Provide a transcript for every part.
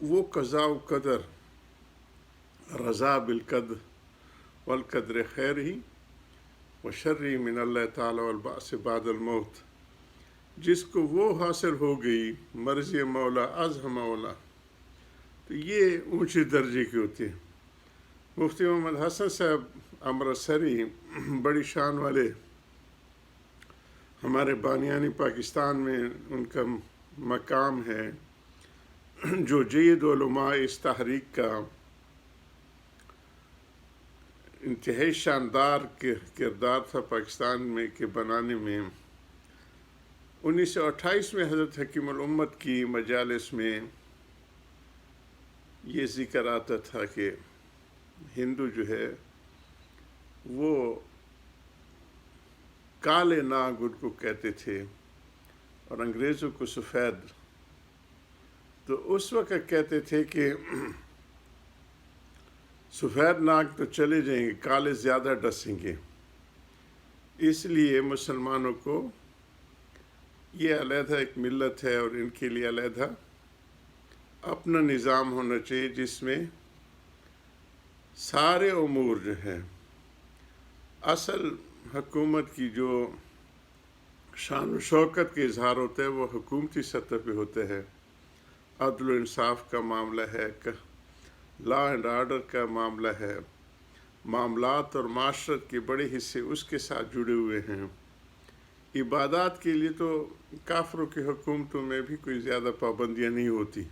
وہ قضاء و قدر، رضا بالقدر والقدر خیر ہی و شرری من اللہ تعالیٰ والبعث بعد الموت، جس کو وہ حاصل ہو گئی مرضی مولا از مولا، تو یہ اونچے درجے کی ہوتی ہے۔ مفتی محمد حسن صاحب امرتسری بڑی شان والے ہمارے بانیانی پاکستان میں ان کا مقام ہے، جو جید علماء اس تحریک کا انتہائی شاندار کردار تھا پاکستان میں کے بنانے میں۔ 1928 میں حضرت حکیم الامت کی مجالس میں یہ ذکر آتا تھا کہ ہندو جو ہے وہ کالے ناگ ان کو کہتے تھے اور انگریزوں کو سفید، تو اس وقت کہتے تھے کہ سفید ناگ تو چلے جائیں گے، کالے زیادہ ڈسیں گے، اس لیے مسلمانوں کو یہ علیحدہ ایک ملت ہے اور ان کے لیے علیحدہ اپنا نظام ہونا چاہیے، جس میں سارے امور جو ہیں، اصل حکومت کی جو شان و شوکت کے اظہار ہوتا ہے وہ حکومتی سطح پہ ہوتا ہے، عدل و انصاف کا معاملہ ہے، لا اینڈ آرڈر کا معاملہ ہے، معاملات اور معاشرت کے بڑے حصے اس کے ساتھ جڑے ہوئے ہیں۔ عبادات کے لیے تو کافروں کی حکومتوں میں بھی کوئی زیادہ پابندیاں نہیں ہوتی۔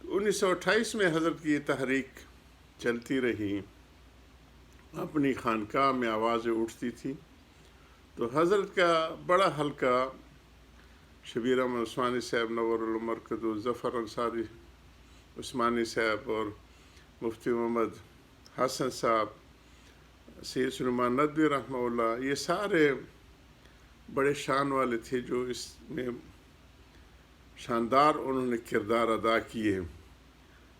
1928 میں حضرت کی یہ تحریک چلتی رہی، اپنی خانقاہ میں آوازیں اٹھتی تھی، تو حضرت کا بڑا حلقہ شبیر احمد عثمانی صاحب نور المرکز، ظفر انصاری عثمانی صاحب اور مفتی محمد حسن صاحب، سید سلیمان ندوی رحمہ اللہ، یہ سارے بڑے شان والے تھے جو اس میں شاندار انہوں نے کردار ادا کیے،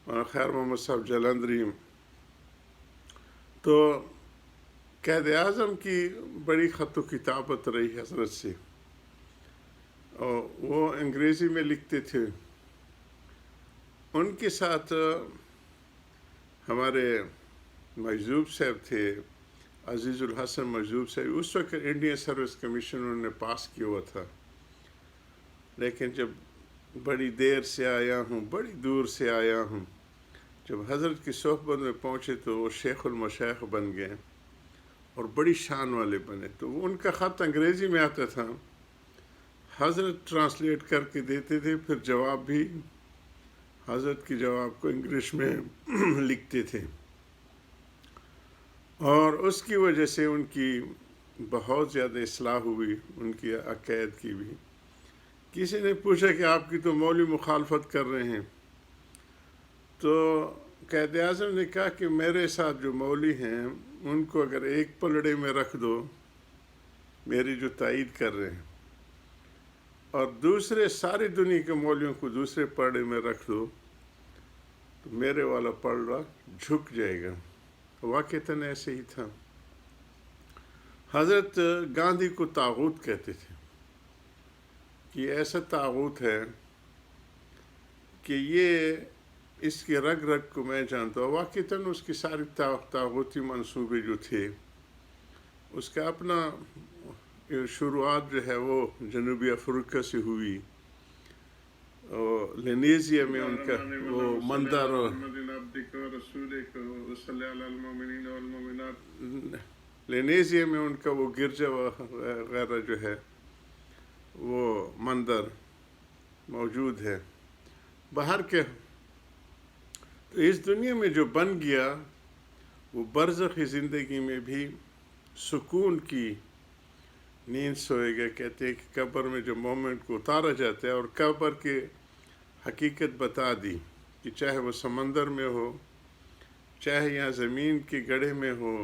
اور خیر محمد صاحب جلندری۔ تو قائد اعظم کی بڑی خط و کتابت رہی حضرت سے، اور وہ انگریزی میں لکھتے تھے۔ ان کے ساتھ ہمارے مجذوب صاحب تھے، عزیز الحسن مجذوب صاحب، اس وقت انڈین سروس کمیشن انہوں نے پاس کیا ہوا تھا، لیکن جب بڑی دیر سے آیا ہوں، بڑی دور سے آیا ہوں، جب حضرت کی صحبت میں پہنچے تو وہ شیخ المشائخ بن گئے اور بڑی شان والے بنے۔ تو ان کا خط انگریزی میں آتا تھا، حضرت ٹرانسلیٹ کر کے دیتے تھے، پھر جواب بھی حضرت کی جواب کو انگلش میں لکھتے تھے، اور اس کی وجہ سے ان کی بہت زیادہ اصلاح ہوئی، ان کی عقائد کی بھی۔ کسی نے پوچھا کہ آپ کی تو مولوی مخالفت کر رہے ہیں، تو قائد اعظم نے کہا کہ میرے ساتھ جو مولوی ہیں ان کو اگر ایک پلڑے میں رکھ دو، میری جو تائید کر رہے ہیں، اور دوسرے ساری دنیا کے مولویوں کو دوسرے پلڑے میں رکھ دو، تو میرے والا پلڑا جھک جائے گا۔ واقعتاً ایسے ہی تھا۔ حضرت گاندھی کو طاغوت کہتے تھے کہ ایسا طاغوت ہے کہ یہ اس کی رگ رگ کو میں جانتا ہوں۔ واقعتاً اس کی ساری طاغوتی منصوبے جو تھے، اس کا اپنا شروعات جو ہے وہ جنوبی افریقہ سے ہوئی، لینیزیا میں ان کا وہ مندر، لینیزیا میں ان کا وہ گرجا وغیرہ جو ہے وہ مندر موجود ہے۔ باہر کے تو اس دنیا میں جو بن گیا وہ برزخی زندگی میں بھی سکون کی نیند سوئے گا۔ کہتے ہیں کہ قبر میں جو مومن کو اتارا جاتا ہے اور قبر کی حقیقت بتا دی کہ چاہے وہ سمندر میں ہو، چاہے یہاں زمین کے گڑھے میں ہو،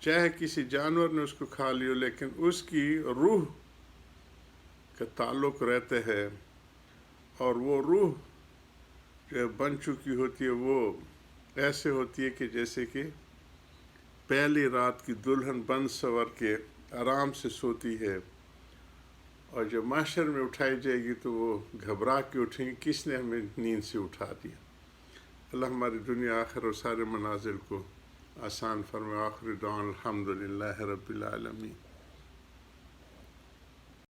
چاہے کسی جانور نے اس کو کھا لیو، لیکن اس کی روح کا تعلق رہتا ہے، اور وہ روح جو بن چکی ہوتی ہے وہ ایسے ہوتی ہے کہ جیسے کہ پہلی رات کی دلہن بن سنور کے آرام سے سوتی ہے، اور جب محشر میں اٹھائی جائے گی تو وہ گھبرا کے اٹھیں گے، کس نے ہمیں نیند سے اٹھا دیا۔ اللہ ہماری دنیا آخر اور سارے منازل کو آسان فرمائے۔ آخر دعوانا الحمدللہ رب العالمین۔